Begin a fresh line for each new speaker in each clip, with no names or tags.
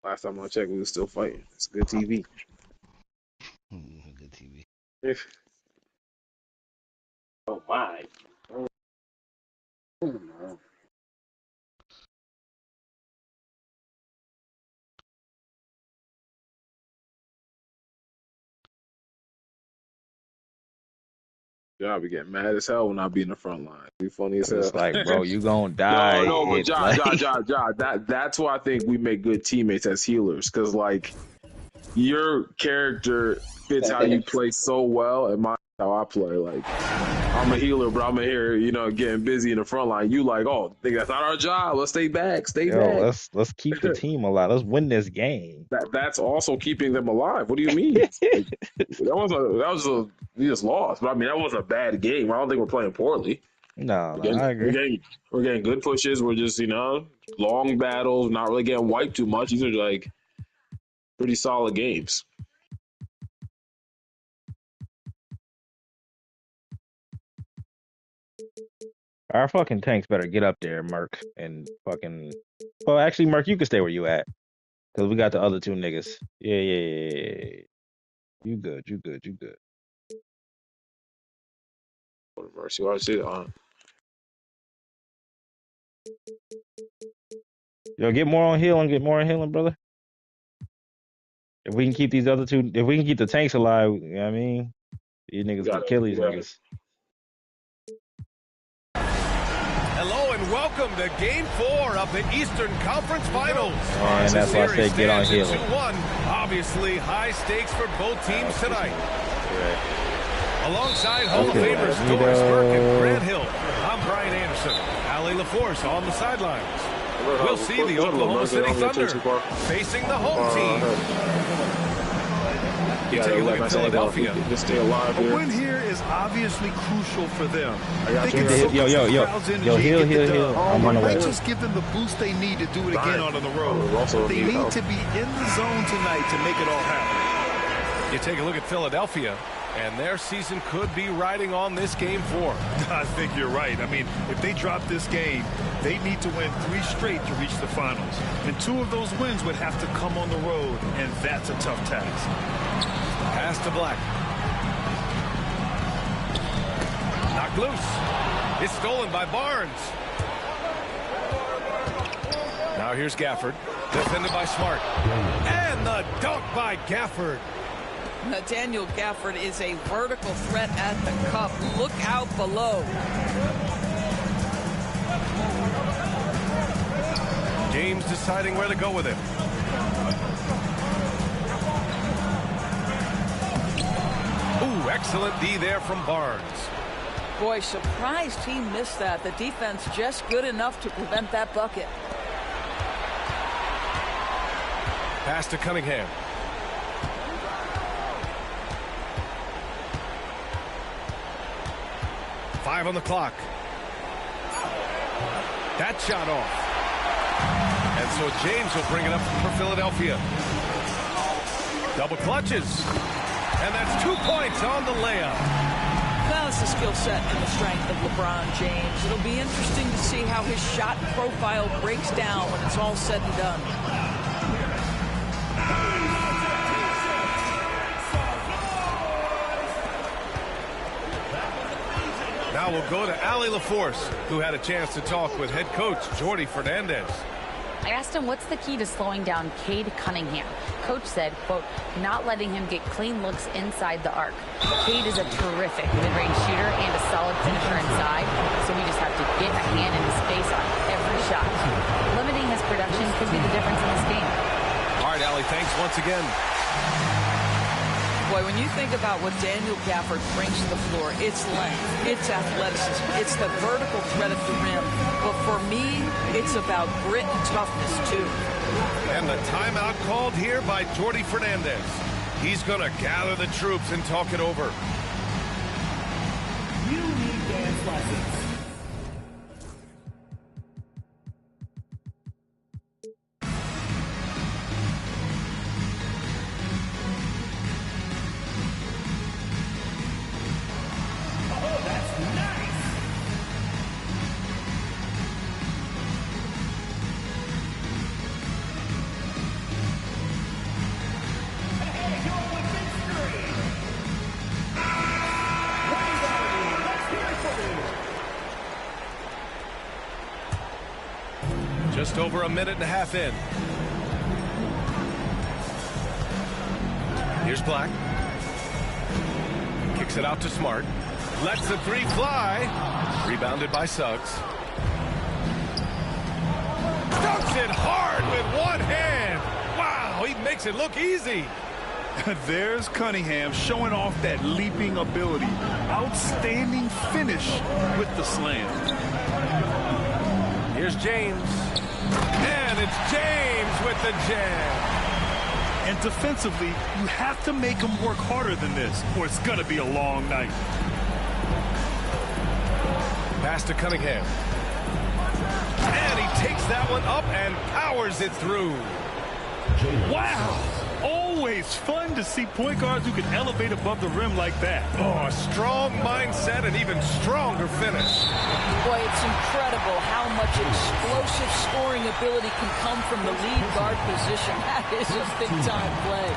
Last time I checked, we were still fighting. It's good TV.
Good TV.
Oh my. Oh, no. Yeah, I be getting mad as hell when I be in the front line. Be funny as hell.
It's like, bro, you gonna
No,
die.
no, but
It
Ja, Ja,
like,
Ja, Ja. That's why I think we make good teammates as healers. Cause like your character fits how you play so well, and my how I play. Like I'm a healer, but I'm here, getting busy in the front line. You like, oh, think that's not our job. Let's stay back, stay
yo,
back.
let's keep the team alive. Let's win this game.
That's also keeping them alive. What do you mean? Like, we just lost. But I mean, that wasn't a bad game. I don't think we're playing poorly.
No,
We're
no, I
we're
agree.
getting, we're getting good pushes. We're just, long battles, not really getting wiped too much. These are like pretty solid games.
Our fucking tanks better get up there, Merc, and fucking. Well, actually, Merc, you can stay where you at, cause we got the other two niggas. Yeah, yeah, yeah, yeah, yeah. You good, you good, you good.
Mercy, I see that.
Yo, get more on healing, brother. If we can keep these other two, if we can keep the tanks alive, you know what I mean, these
We
niggas can
got it.
kill
We
these
got it.
niggas.
Hello and welcome to Game 4 of the Eastern Conference Finals.
And that's why I say get on healing.
2-1. Obviously, high stakes for both teams tonight.
Yeah.
Alongside Hall of
Okay,
Famers Doris Burke and Grant Hill, I'm Brian Anderson. Ali LaForce on the sidelines. We'll see the Oklahoma City Thunder facing the home team. You take a look at Philadelphia.
Just stay alive
A
here.
win here is obviously crucial for them.
I got
They
you.
can focus
Yo,
the crowd's energy and
heal,
get the
heal.
dub.
I'm on the
It
way.
might just give them the boost they need to do it again out on the road.
Also
They
need
need
help.
to be in the zone tonight to make it all happen.
You take a look at Philadelphia, and their season could be riding on this Game 4.
I think you're right. I mean, if they drop this game, they need to win 3 straight to reach the finals. And 2 of those wins would have to come on the road, and that's a tough task.
Pass to Black. Knocked loose. It's stolen by Barnes. Now here's Gafford. Defended by Smart. And the dunk by Gafford.
Daniel Gafford is a vertical threat at the cup. Look out below.
James deciding where to go with it. Ooh, excellent D there from Barnes.
Boy, surprised he missed that. The defense just good enough to prevent that bucket.
Pass to Cunningham. Five on the clock. That shot off. And so James will bring it up for Philadelphia. Double clutches. And that's 2 points on the layup.
Well, it's the skill set and the strength of LeBron James. It'll be interesting to see how his shot profile breaks down when it's all said and done.
Now we'll go to Ali LaForce, who had a chance to talk with head coach Jordi Fernandez.
I asked him what's the key to slowing down Cade Cunningham. Coach said, quote, not letting him get clean looks inside the arc. Cade is a terrific mid-range shooter and a solid finisher inside, so we just have to get a hand in his face on every shot. Limiting his production could be the difference in this game.
All right, Ali, thanks once again.
Boy, when you think about what Daniel Gafford brings to the floor, it's length, it's athleticism, it's the vertical threat at the rim. But for me, it's about grit and toughness, too.
And the timeout called here by Jordi Fernandez. He's going to gather the troops and talk it over.
You need dance lessons.
Just over a minute and a half in. Here's Black. Kicks it out to Smart. Lets the three fly. Rebounded by Suggs. Dunks it hard with one hand. Wow, he makes it look easy.
There's Cunningham showing off that leaping ability. Outstanding finish with the slam.
Here's James. And it's James with the jam.
And defensively, you have to make him work harder than this, or it's going to be a long night.
Pass to Cunningham. And he takes that one up and powers it through.
Wow. Always fun to see point guards who can elevate above the rim like that.
Oh, a strong mindset and even stronger finish.
Boy, it's incredible how much explosive scoring ability can come from the lead guard position. That is a big-time play.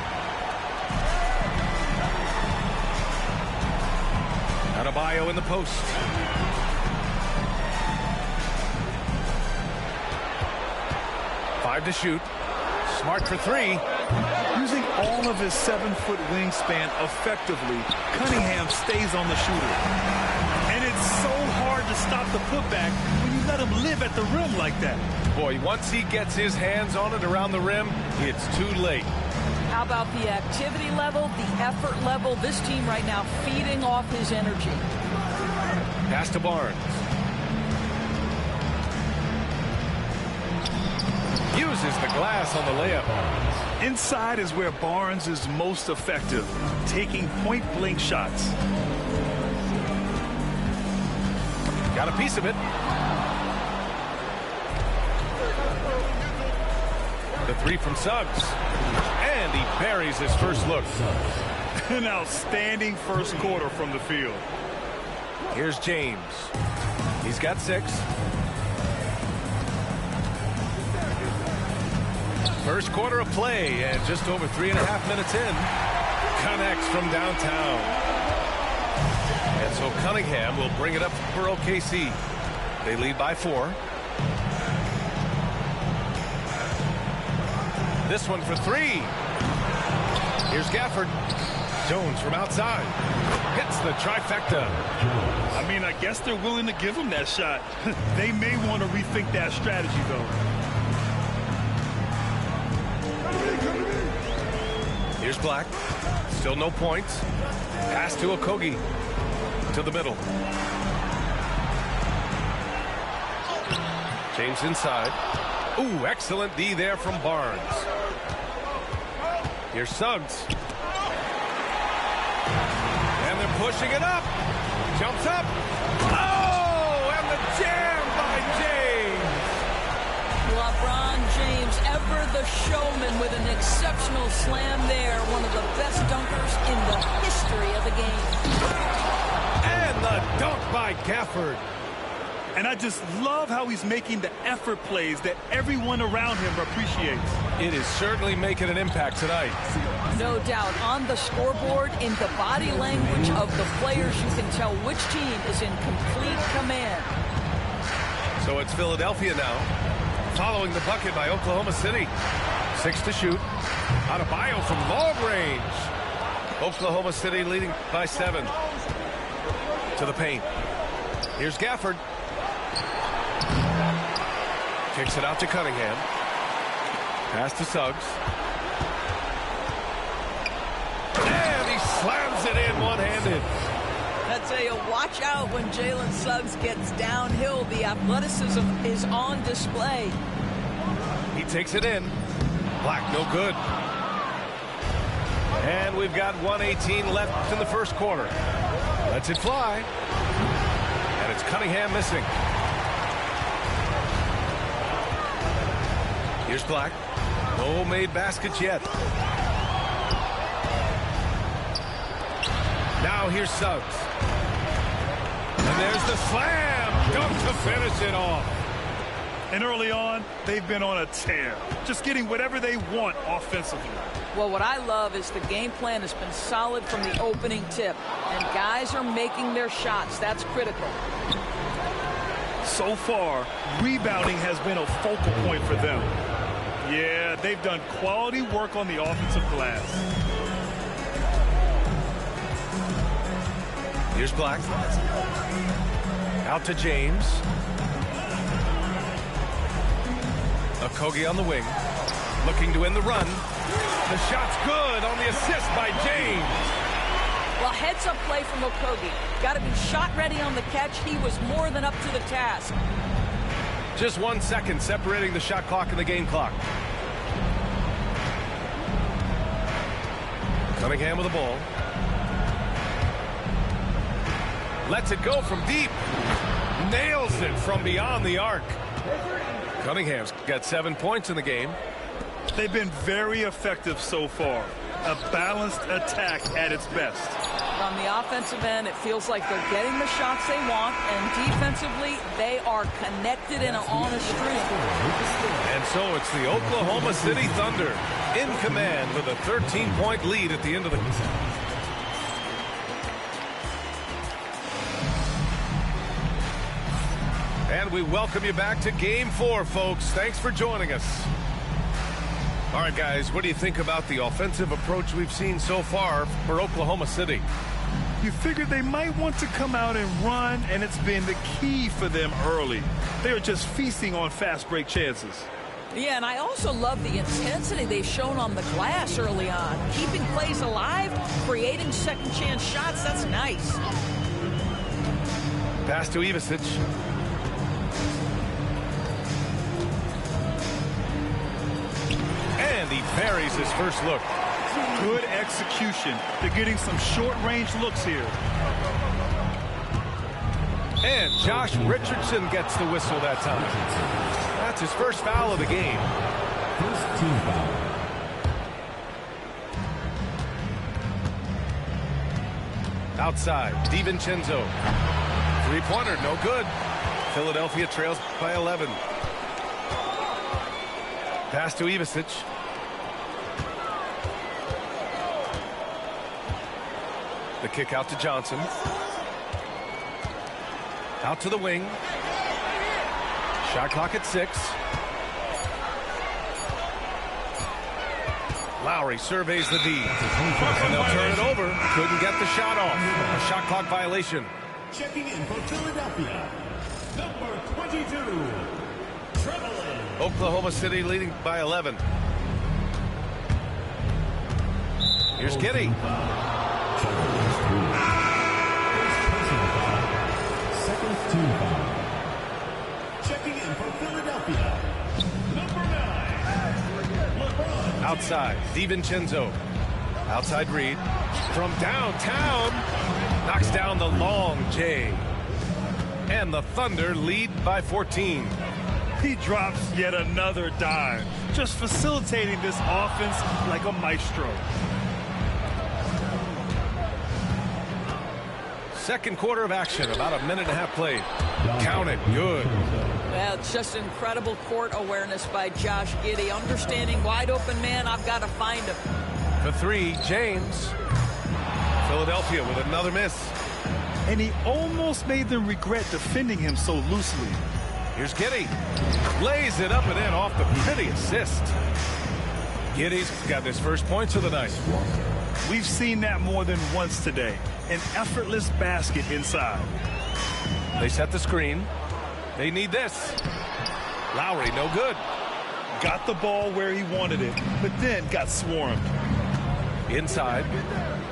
Adebayo in the post. Five to shoot. Smart for three.
Using all of his 7-foot wingspan effectively, Cunningham stays on the shooter. And it's so hard to stop the putback when you let him live at the rim like that.
Boy, once he gets his hands on it around the rim, it's too late.
How about the activity level, the effort level? This team right now feeding off his energy.
Pass to Barnes. Uses the glass on the layup.
Inside is where Barnes is most effective, taking point-blank shots.
Got a piece of it. The three from Suggs. And he buries his first look.
An outstanding first quarter from the field.
Here's James. He's got 6. First quarter of play, and just over 3.5 minutes in, connects from downtown. And so Cunningham will bring it up for OKC. They lead by 4. This one for 3. Here's Gafford. Jones from outside. Hits the trifecta.
I mean, I guess they're willing to give him that shot. They may want to rethink that strategy, though.
Here's Black. Still no points. Pass to Okogie. To the middle. James inside. Ooh, excellent D there from Barnes. Here's Suggs. And they're pushing it up. Jumps up. Oh, and the jam by James.
LeBron James, ever the showman with an exceptional slam there. One of the best dunkers in the history of the game.
And the dunk by Gafford.
And I just love how he's making the effort plays that everyone around him appreciates.
It is certainly making an impact tonight.
No doubt. On the scoreboard, in the body language of the players, you can tell which team is in complete command.
So it's Philadelphia now, following the bucket by Oklahoma City. 6 to shoot. Adebayo from long range. Oklahoma City leading by 7. To the paint. Here's Gafford. Kicks it out to Cunningham. Pass to Suggs. And he slams it in one-handed.
I tell you, watch out when Jalen Suggs gets downhill. The athleticism is on display.
He takes it in. Black, no good. And we've got 1:18 left in the first quarter. Lets it fly. And it's Cunningham missing. Here's Black. No made baskets yet. Now here's Suggs. And there's the slam. Dunk to finish it off.
And early on, they've been on a tear. Just getting whatever they want offensively.
Well, what I love is the game plan has been solid from the opening tip. And guys are making their shots. That's critical.
So far, rebounding has been a focal point for them. Yeah, they've done quality work on the offensive glass.
Here's Black. Out to James. Okogie on the wing. Looking to win the run. The shot's good on the assist by James.
Well, heads-up play from Okogie. Got to be shot ready on the catch. He was more than up to the task.
Just 1 second separating the shot clock and the game clock. Cunningham with the ball. Lets it go from deep. Nails it from beyond the arc. Cunningham's got 7 points in the game.
They've been very effective so far. A balanced attack at its best.
On the offensive end, it feels like they're getting the shots they want, and defensively, they are connected and on a string.
And so it's the Oklahoma City Thunder in command with a 13-point lead at the end of the And we welcome you back to Game 4, folks. Thanks for joining us. All right, guys, what do you think about the offensive approach we've seen so far for Oklahoma City?
You figured they might want to come out and run, and it's been the key for them early. They are just feasting on fast break chances.
Yeah, and I also love the intensity they've shown on the glass early on. Keeping plays alive, creating second chance shots, that's nice.
Pass to Ivasic. And he buries his first look.
Good execution. They're getting some short-range looks here.
And Josh Richardson gets the whistle that time. That's his first foul of the game.
First team foul.
Outside, DiVincenzo. Three-pointer, no good. Philadelphia trails by 11. Pass to Ivasic. The kick out to Johnson. Out to the wing. Shot clock at 6. Lowry surveys the D. And they'll turn it over. Couldn't get the shot off. A shot clock violation.
Checking in for Philadelphia, number 22, Trevelyan.
Oklahoma City leading by 11. Here's Giddy.
Second team foul. Checking in for Philadelphia, number 9, LeBron.
Outside, DiVincenzo. Outside Reed. From downtown. Knocks down the long J. And the Thunder lead by 14.
He drops yet another dime, just facilitating this offense like a maestro.
Second quarter of action, about a minute and a half played. Count it, good.
Well, it's just incredible court awareness by Josh Giddey. Understanding wide open man, I've got to find him.
For 3, James. Philadelphia with another miss.
And he almost made them regret defending him so loosely.
Here's Giddy. Lays it up and in off the pretty assist. Giddy's got his first points of the night.
We've seen that more than once today. An effortless basket inside.
They set the screen. They need this. Lowry, no good.
Got the ball where he wanted it, but then got swarmed.
Inside.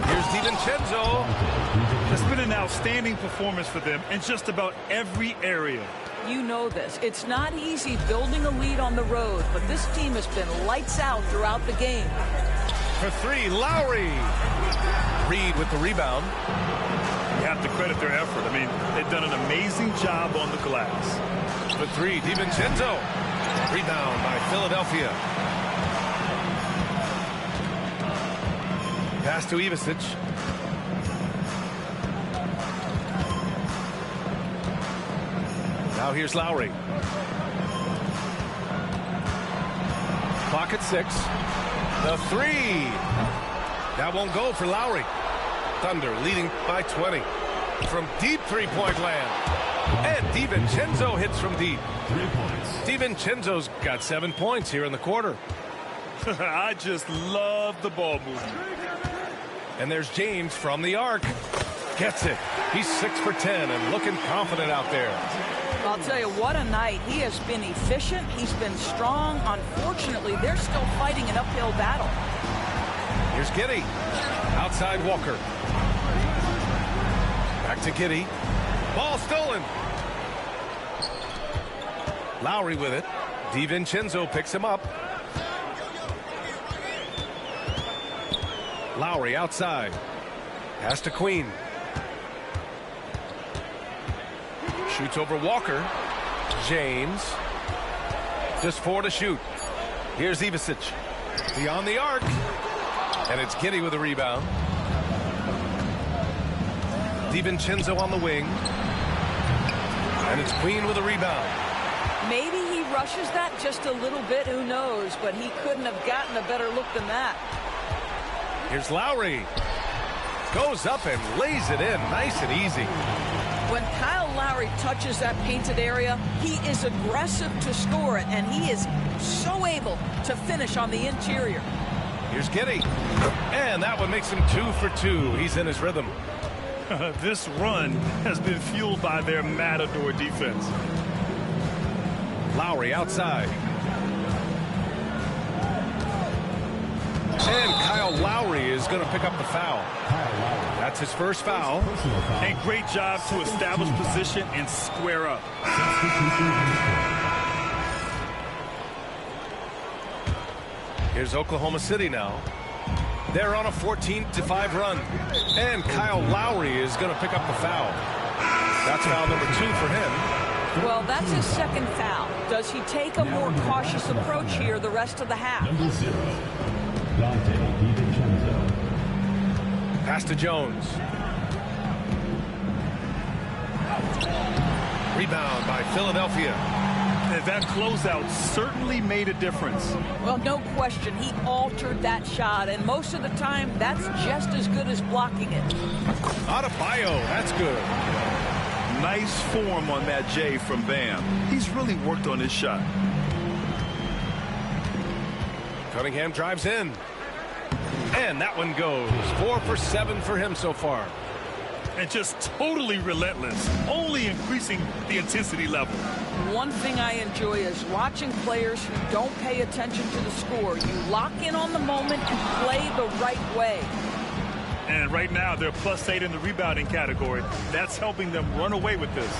Here's DiVincenzo.
It's been an outstanding performance for them in just about every area.
You know this. It's not easy building a lead on the road, but this team has been lights out throughout the game.
For 3, Lowry. Reed with the rebound.
You have to credit their effort. I mean, they've done an amazing job on the glass.
For 3, DiVincenzo. Rebound by Philadelphia. Pass to Ivasic. Now here's Lowry. Clock at 6. The 3. That won't go for Lowry. Thunder leading by 20. From deep three-point land. And DiVincenzo hits from deep.
3 points.
DiVincenzo's got 7 points here in the quarter.
I just love the ball movement.
And there's James from the arc. Gets it. He's 6 for 10 and looking confident out there.
I'll tell you, what a night. He has been efficient. He's been strong. Unfortunately, they're still fighting an uphill battle.
Here's Giddey. Outside Walker. Back to Giddey. Ball stolen. Lowry with it. DiVincenzo picks him up. Lowry outside. Pass to Queen. Shoots over Walker. James. Just 4 to shoot. Here's Ivisic. Beyond the arc. And it's Giddey with a rebound. DiVincenzo on the wing. And it's Queen with a rebound.
Maybe he rushes that just a little bit. Who knows? But he couldn't have gotten a better look than that.
Here's Lowry. Goes up and lays it in. Nice and easy.
When Kyle Lowry touches that painted area, he is aggressive to score it, and he is so able to finish on the interior.
Here's Giddey. And that one makes him 2 for 2. He's in his rhythm.
This run has been fueled by their Matador defense.
Lowry outside. And Kyle Lowry is going to pick up the foul. That's his first foul.
And great job to establish position and square up.
Here's Oklahoma City now. They're on a 14-5 run. And Kyle Lowry is going to pick up the foul. That's foul number 2 for him.
Well, that's his second foul. Does he take a more cautious approach here the rest of the half?
Number 0, Dante DiVincenzo.
Pass to Jones. Rebound by Philadelphia.
And that closeout certainly made a difference.
Well, no question. He altered that shot, and most of the time, that's just as good as blocking it.
Adebayo, that's good.
Nice form on that J from Bam. He's really worked on his shot.
Cunningham drives in. And that one goes. 4 for 7 for him so far.
And just totally relentless, only increasing the intensity level.
One thing I enjoy is watching players who don't pay attention to the score. You lock in on the moment and play the right way.
And right now, they're +8 in the rebounding category. That's helping them run away with this.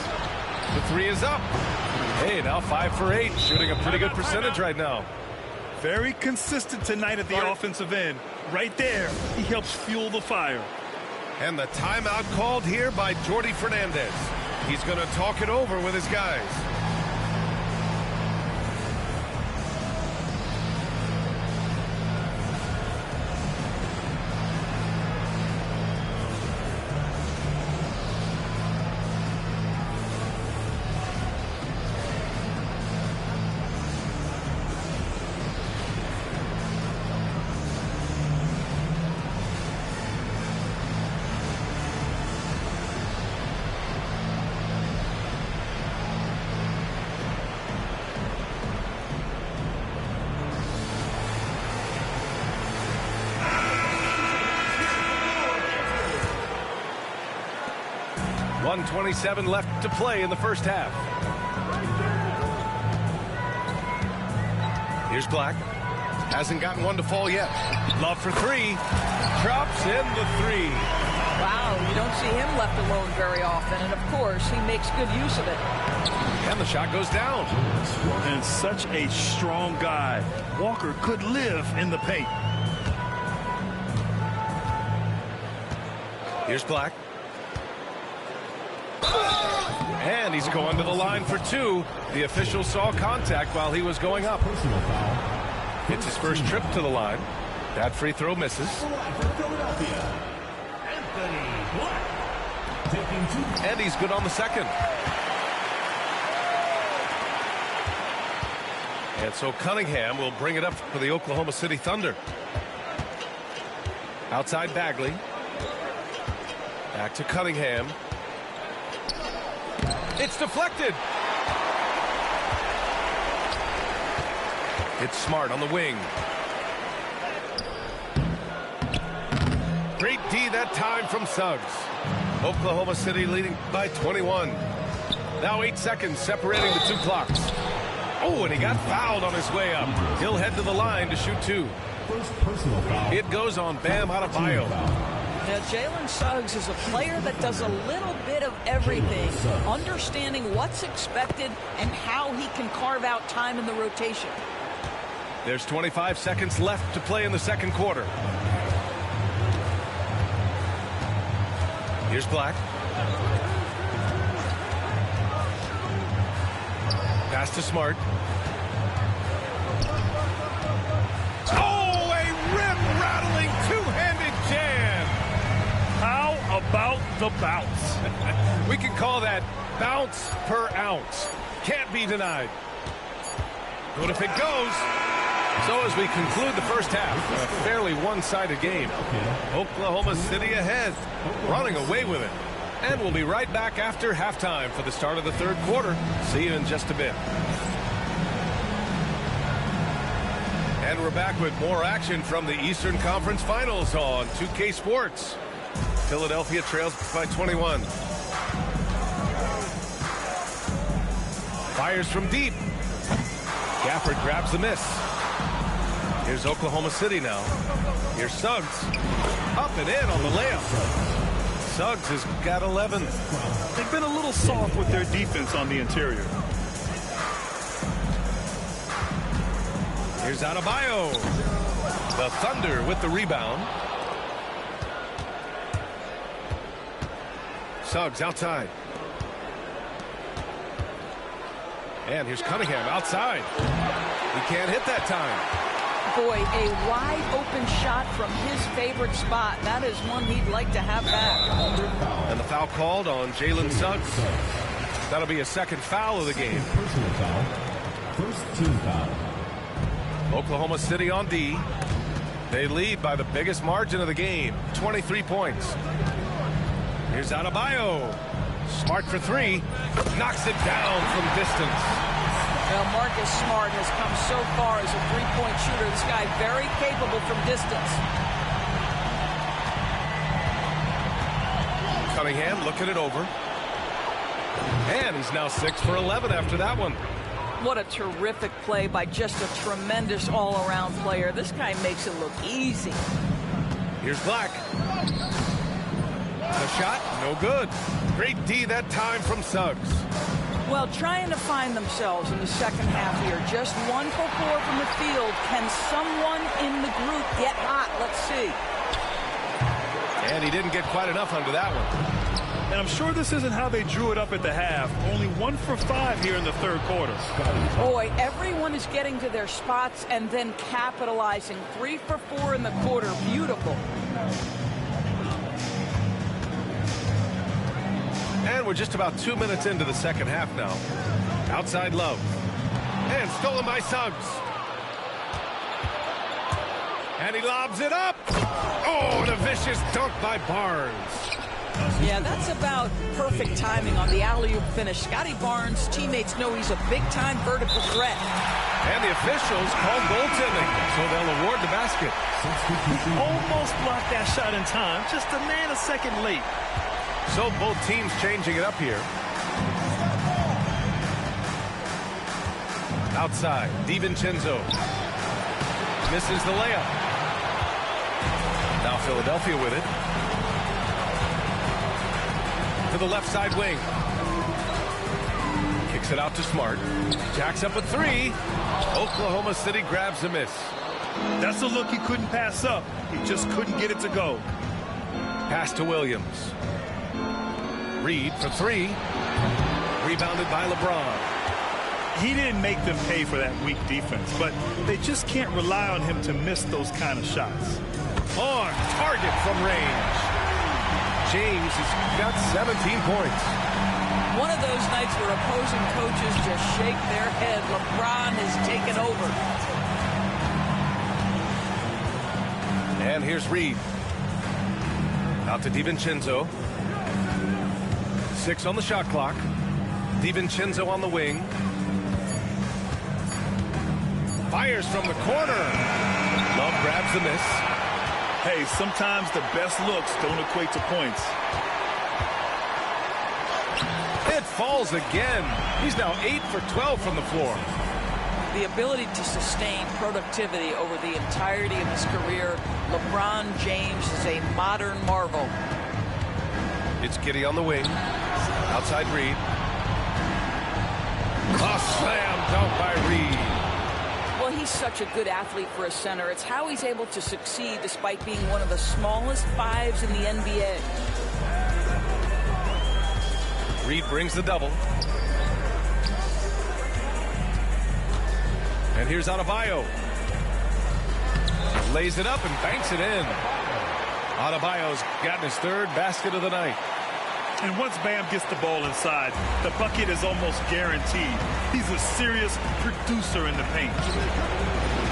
The 3 is up. Hey, now 5 for 8. Shooting a pretty good percentage right now.
Very consistent tonight at the offensive end. Right there, he helps fuel the fire.
And the timeout called here by Jordi Fernandez. He's going to talk it over with his guys. .127 left to play in the first half. Here's Black. Hasn't gotten one to fall yet. Love for 3. Drops in the 3.
Wow, you don't see him left alone very often. And, of course, he makes good use of it.
And the shot goes down.
And such a strong guy. Walker could live in the paint.
Here's Black. And he's going to the line for 2. The official saw contact while he was going up. It's his first trip to the line. That free throw misses. And he's good on the second. And so Cunningham will bring it up for the Oklahoma City Thunder. Outside Bagley. Back to Cunningham. It's deflected. It's Smart on the wing. Great D that time from Suggs. Oklahoma City leading by 21. Now 8 seconds separating the two clocks. Oh, and he got fouled on his way up. He'll head to the line to shoot 2.
First personal foul.
It goes on Bam Adebayo.
Now, Jalen Suggs is a player that does a little bit of everything, understanding what's expected and how he can carve out time in the rotation.
There's 25 seconds left to play in the second quarter. Here's Black. Pass to Smart. Oh, a rim-rattling two-handed jam.
How about the bounce?
We can call that bounce per ounce. Can't be denied. But if it goes... So as we conclude the first half, a fairly one-sided game. Oklahoma City ahead, running away with it. And we'll be right back after halftime for the start of the third quarter. See you in just a bit. And we're back with more action from the Eastern Conference Finals on 2K Sports. Philadelphia trails by 21. Fires from deep. Gafford grabs the miss. Here's Oklahoma City now. Here's Suggs. Up and in on the layup. Suggs has got 11.
They've been a little soft with their defense on the interior.
Here's Adebayo. The Thunder with the rebound. Suggs outside. And here's Cunningham outside. He can't hit that time.
Boy, a wide open shot from his favorite spot. That is one he'd like to have back.
And the foul called on Jalen Suggs. That'll be a second foul of the game.
Personal foul. First team foul.
Oklahoma City on D. They lead by the biggest margin of the game, 23 points. Here's Adebayo. Smart for 3. Knocks it down from distance.
Well, Marcus Smart has come so far as a three-point shooter. This guy very capable from distance.
Cunningham looking it over. And he's now 6 for 11 after that one.
What a terrific play by just a tremendous all-around player. This guy makes it look easy.
Here's Black. The shot, no good. Great D that time from Suggs.
Well, trying to find themselves in the second half here. Just 1 for 4 from the field. Can someone in the group get hot? Let's see.
And he didn't get quite enough under that one.
And I'm sure this isn't how they drew it up at the half. Only 1 for 5 here in the third quarter.
Boy, everyone is getting to their spots and then capitalizing. 3 for 4 in the quarter. Beautiful.
And we're just about 2 minutes into the second half now. Outside Love. And stolen by Suggs. And he lobs it up. Oh, and a vicious dunk by Barnes.
Yeah, that's about perfect timing on the alley-oop finish. Scotty Barnes' teammates know he's a big-time vertical threat.
And the officials call goaltending, so they'll award the basket.
Almost blocked that shot in time. Just a nanosecond late.
So both teams changing it up here. Outside, DiVincenzo misses the layup. Now Philadelphia with it. To the left side wing. Kicks it out to Smart. Jacks up a 3. Oklahoma City grabs a miss.
That's a look he couldn't pass up. He just couldn't get it to go.
Pass to Williams. Reed for 3. Rebounded by LeBron.
He didn't make them pay for that weak defense, but they just can't rely on him to miss those kind of shots.
On target from range. James has got 17 points.
One of those nights where opposing coaches just shake their head. LeBron has taken over.
And here's Reed. Out to DiVincenzo. 6 on the shot clock. DiVincenzo on the wing. Fires from the corner. Love grabs the miss.
Hey, sometimes the best looks don't equate to points.
It falls again. He's now 8 for 12 from the floor.
The ability to sustain productivity over the entirety of his career, LeBron James is a modern marvel.
It's Giddey on the wing. Outside Reed. A slam dunk by Reed.
Well, he's such a good athlete for a center. It's how he's able to succeed despite being one of the smallest fives in the NBA.
Reed brings the double. And here's Adebayo. Lays it up and banks it in. Adebayo's gotten his third basket of the night.
And once Bam gets the ball inside, the bucket is almost guaranteed. He's a serious producer in the paint.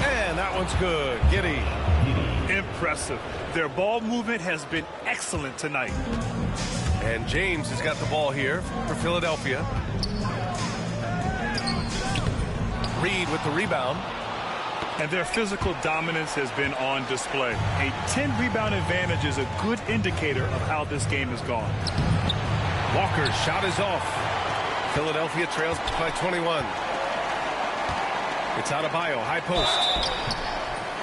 And that one's good. Giddey.
Impressive. Their ball movement has been excellent tonight.
And James has got the ball here for Philadelphia. Reed with the rebound.
And their physical dominance has been on display. A 10-rebound advantage is a good indicator of how this game has gone.
Walker's shot is off. Philadelphia trails by 21. It's Adebayo, high post.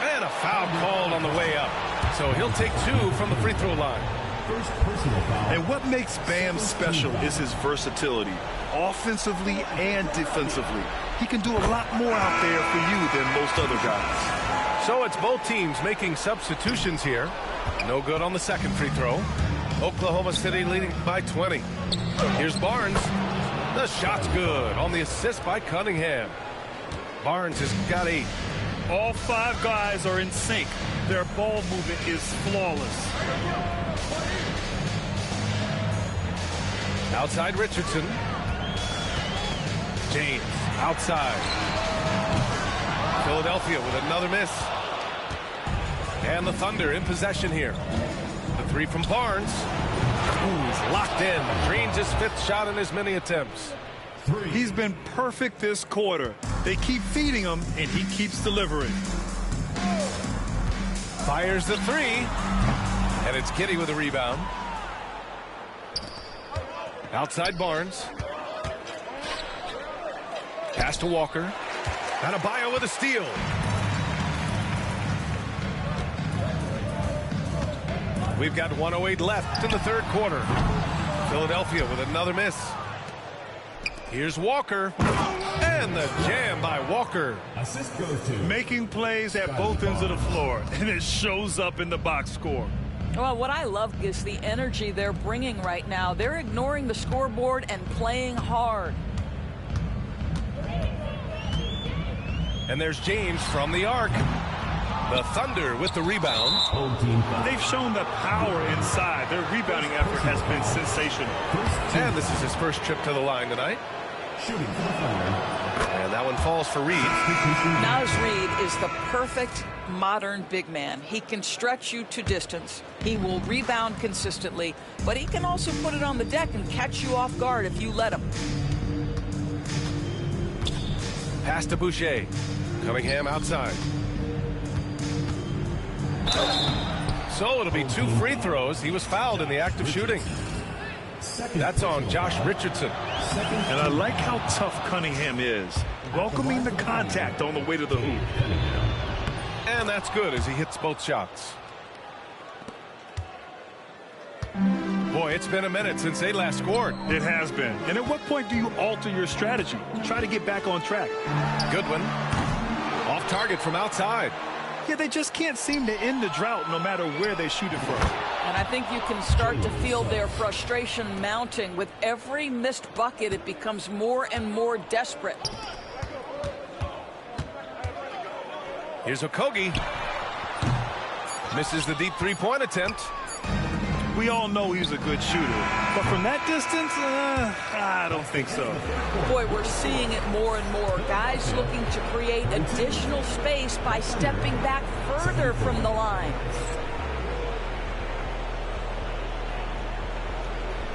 And a foul called on the way up. So he'll take 2 from the free throw line.
First personal foul.
And what makes Bam special is his versatility, offensively and defensively. He can do a lot more out there for you than most other guys.
So it's both teams making substitutions here. No good on the second free throw. Oklahoma City leading by 20. Here's Barnes. The shot's good on the assist by Cunningham. Barnes has got 8.
All 5 guys are in sync. Their ball movement is flawless.
Outside Richardson. James outside. Philadelphia with another miss. And the Thunder in possession here. The 3 from Barnes. Ooh, locked in. Green's his 5th shot in as many attempts.
He's been perfect this quarter. They keep feeding him, and he keeps delivering.
Fires the 3. And it's Giddey with a rebound. Outside Barnes. Pass to Walker. Adebayo with a steal. We've got 1:08 left in the third quarter. Philadelphia with another miss. Here's Walker. And the jam by Walker.
Assist goes to.
Making plays at both ends of the floor, and it shows up in the box score.
Well, what I love is the energy they're bringing right now. They're ignoring the scoreboard and playing hard.
And there's James from the arc. The Thunder with the rebound.
Home team foul.
They've shown the power inside. Their rebounding effort has been sensational.
And this is his first trip to the line tonight.
Shooting for the Thunder.
And that one falls for Reed.
Naz Reid is the perfect modern big man. He can stretch you to distance. He will rebound consistently, but he can also put it on the deck and catch you off guard if you let him.
Pass to Boucher. Cunningham outside. So it'll be 2 free throws. He was fouled in the act of shooting. That's on Josh Richardson.
And I like how tough Cunningham is, welcoming the contact on the way to the hoop.
And that's good as he hits both shots. Boy, it's been a minute since they last scored.
It has been. And at what point do you alter your strategy? Try to get back on track.
Goodwin. Off target from outside.
Yeah, they just can't seem to end the drought no matter where they shoot it from.
And I think you can start to feel their frustration mounting. With every missed bucket, it becomes more and more desperate.
Here's Okogie. Misses the deep 3-point attempt.
We all know he's a good shooter, but from that distance, I don't think so.
Boy, we're seeing it more and more. Guys looking to create additional space by stepping back further from the line.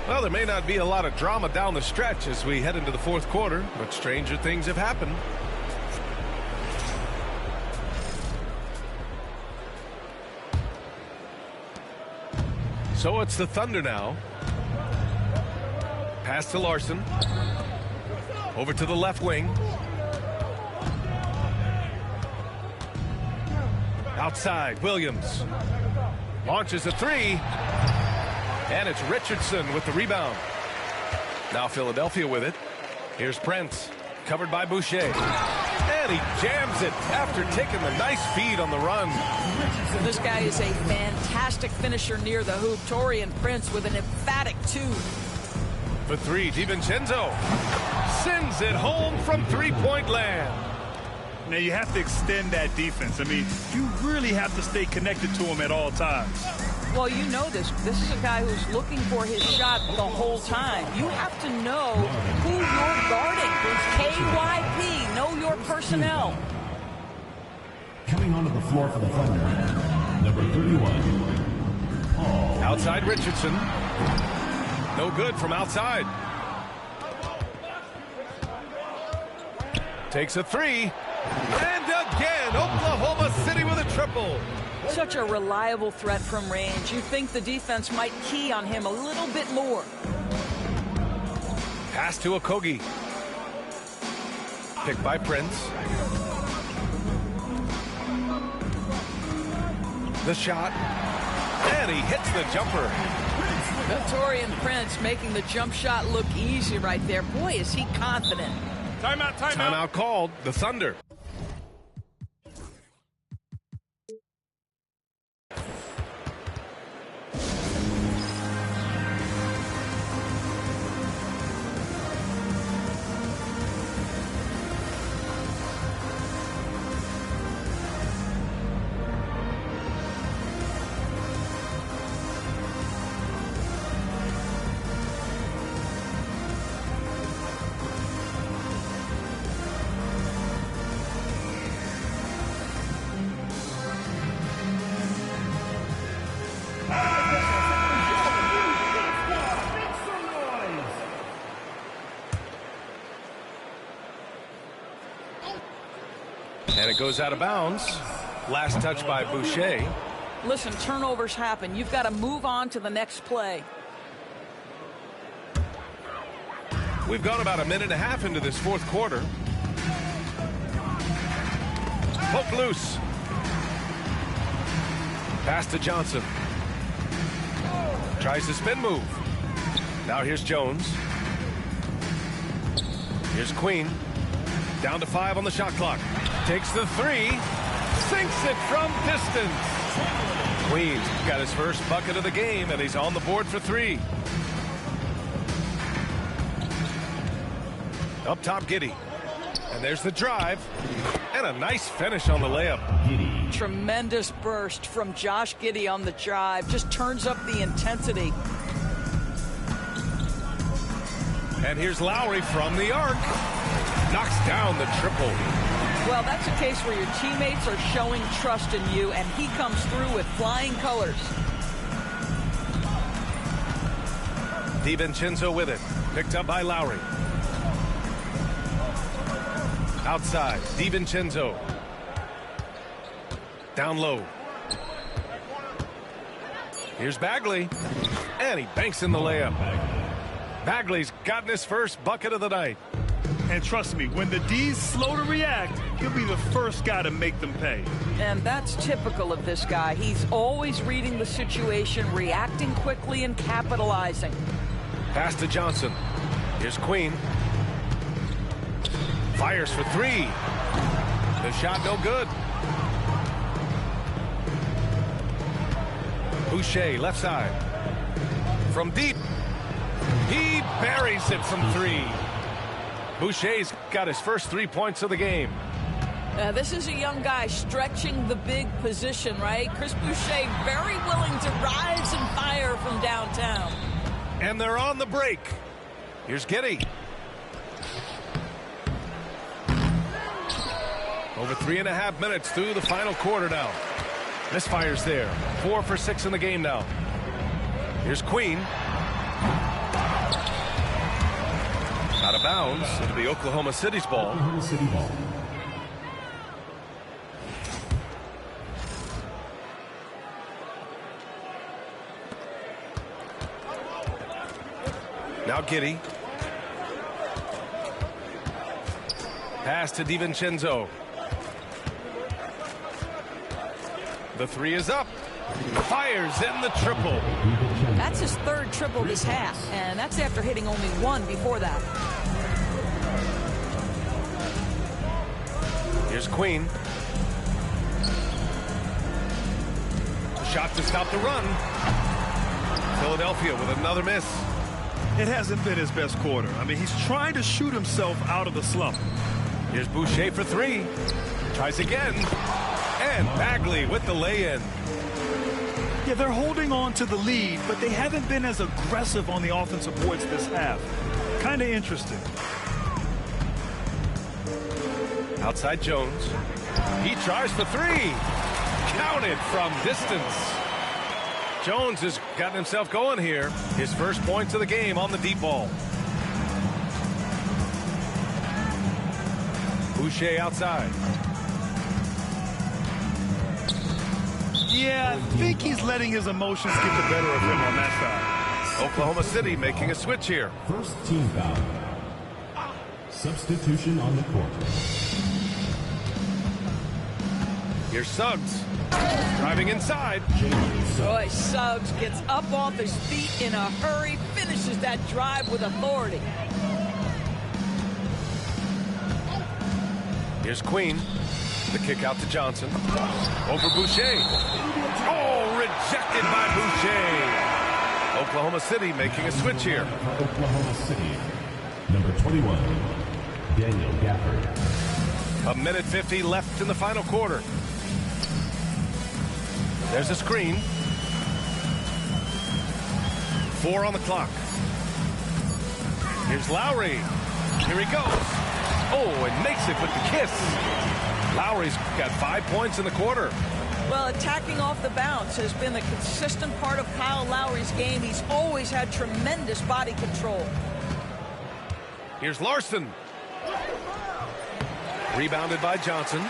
Well, there may not be a lot of drama down the stretch as we head into the fourth quarter, but stranger things have happened. So it's the Thunder now. Pass to Larson. Over to the left wing. Outside, Williams. Launches a three. And it's Richardson with the rebound. Now Philadelphia with it. Here's Prince. Covered by Boucher. And he jams it after taking the nice feed on the run.
This guy is a fantastic finisher near the hoop. Taurean Prince with an emphatic two.
For three, DiVincenzo sends it home from three-point land.
Now you have to extend that defense. I mean, you really have to stay connected to him at all times.
Well, you know this. This is a guy who's looking for his shot the whole time. You have to know who you're guarding. KYP, know your personnel.
Coming onto the floor for the Thunder, number 31, Paul.
Outside Richardson. No good from outside. Takes a three. And again, Oklahoma City with a triple.
Such a reliable threat from range. You think the defense might key on him a little bit more.
Pass to Okogie. Picked by Prince. The shot. And he hits the jumper.
Taurean Prince making the jump shot look easy right there. Boy, is he confident.
Timeout, timeout.
Timeout called. The Thunder. And it goes out of bounds. Last touch by Boucher.
Listen, turnovers happen. You've got to move on to the next play.
We've gone about a minute and a half into this fourth quarter. Poke loose. Pass to Johnson. Tries the spin move. Now here's Jones. Here's Queen. Down to 5 on the shot clock. Takes the three. Sinks it from distance. Queen got his first bucket of the game, and he's on the board for 3. Up top, Giddey. And there's the drive. And a nice finish on the layup.
Giddey.
Tremendous burst from Josh Giddey on the drive. Just turns up the intensity.
And here's Lowry from the arc. Knocks down the triple.
Well, that's a case where your teammates are showing trust in you, and he comes through with flying colors.
DiVincenzo with it. Picked up by Lowry. Outside, DiVincenzo. Down low. Here's Bagley. And he banks in the layup. Bagley's gotten his first bucket of the night.
And trust me, when the D's slow to react, he'll be the first guy to make them pay.
And that's typical of this guy. He's always reading the situation, reacting quickly, and capitalizing.
Pass to Johnson. Here's Queen. Fires for 3. The shot no good. Boucher, left side. From deep. He buries it from 3. Boucher's got his first 3 points of the game.
This is a young guy stretching the big position, right? Chris Boucher very willing to rise and fire from downtown.
And they're on the break. Here's Giddey. Over 3.5 minutes through the final quarter now. Misfires there. 4 for 6 in the game now. Here's Queen. Out of bounds. It'll be Oklahoma City's ball.
Oklahoma City ball.
Now Giddy. Pass to DiVincenzo. The three is up. Fires in the triple.
That's his third triple this half, and that's after hitting only one before that.
Here's Queen. A shot to stop the run. Philadelphia with another miss.
It hasn't been his best quarter. I mean, he's trying to shoot himself out of the slump.
Here's Boucher for three. Tries again. And Bagley with the lay-in.
Yeah, they're holding on to the lead, but they haven't been as aggressive on the offensive boards this half. Kind of interesting.
Outside Jones. He tries for three. Counted from distance. Jones has gotten himself going here. His first points of the game on the deep ball. Boucher outside.
Yeah, I think he's letting his emotions get the better of him on that side.
Oklahoma City making a switch here.
First team foul. Substitution on the court.
Here's Suggs. Driving inside.
Roy Suggs gets up off his feet in a hurry, finishes that drive with authority.
Here's Queen. The kick out to Johnson. Over Boucher. Oh, rejected by Boucher. Oklahoma City making a switch here.
Oklahoma City. Number 21, Daniel Gafford.
1:50 left in the final quarter. There's a screen. 4 on the clock. Here's Lowry. Here he goes. Oh, and makes it with the kiss. Lowry's got 5 points in the quarter.
Well, attacking off the bounce has been the consistent part of Kyle Lowry's game. He's always had tremendous body control.
Here's Larson. Rebounded by Johnson.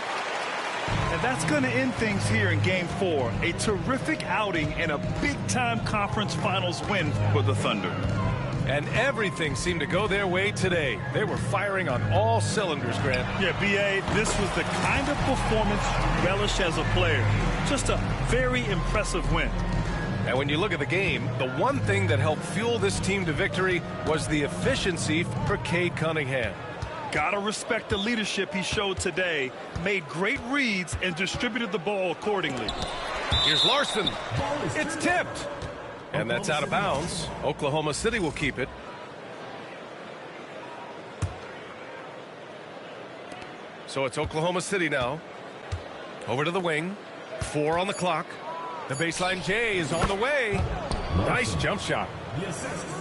And that's going to end things here in Game 4. A terrific outing and a big-time conference finals win for the Thunder.
And everything seemed to go their way today. They were firing on all cylinders, Grant.
Yeah, B.A., this was the kind of performance you relish as a player. Just a very impressive win.
And when you look at the game, the one thing that helped fuel this team to victory was the efficiency for Cade Cunningham.
Gotta respect the leadership he showed today. Made great reads and distributed the ball accordingly.
Here's Larson. It's tipped. And that's out of bounds. Oklahoma City will keep it. So it's Oklahoma City now. Over to the wing. 4 on the clock. The baseline J is on the way. Nice jump shot.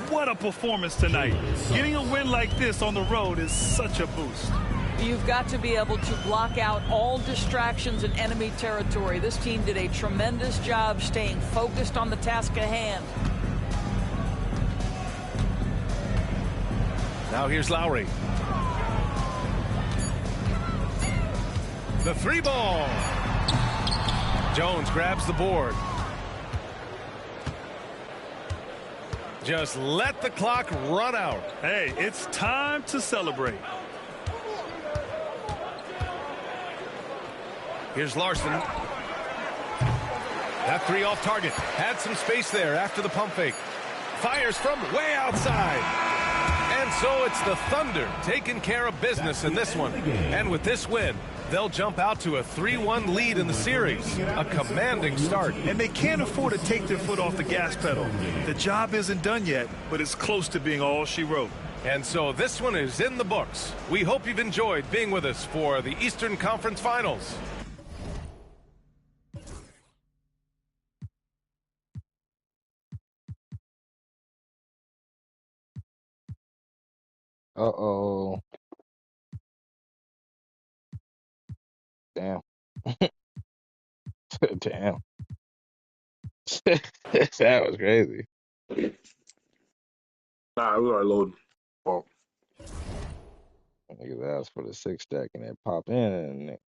What a performance tonight. Getting a win like this on the road is such a boost.
You've got to be able to block out all distractions in enemy territory. This team did a tremendous job staying focused on the task at hand.
Now here's Lowry. The 3 ball. Jones grabs the board. Just let the clock run out.
Hey, it's time to celebrate.
Here's Larson. That 3 off target. Had some space there after the pump fake. Fires from way outside. And so it's the Thunder taking care of business in this one. And with this win, they'll jump out to a 3-1 lead in the series. A commanding start.
And they can't afford to take their foot off the gas pedal. The job isn't done yet, but it's close to being all she wrote.
And so this one is in the books. We hope you've enjoyed being with us for the Eastern Conference Finals.
Uh-oh. Damn. Damn. That was crazy.
Nah, we are loading. Well.
Niggas ask for the 6-stack and then pop in and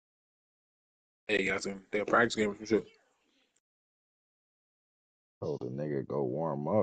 Hey, you got some damn practice game or some shit.
told the nigga go warm up.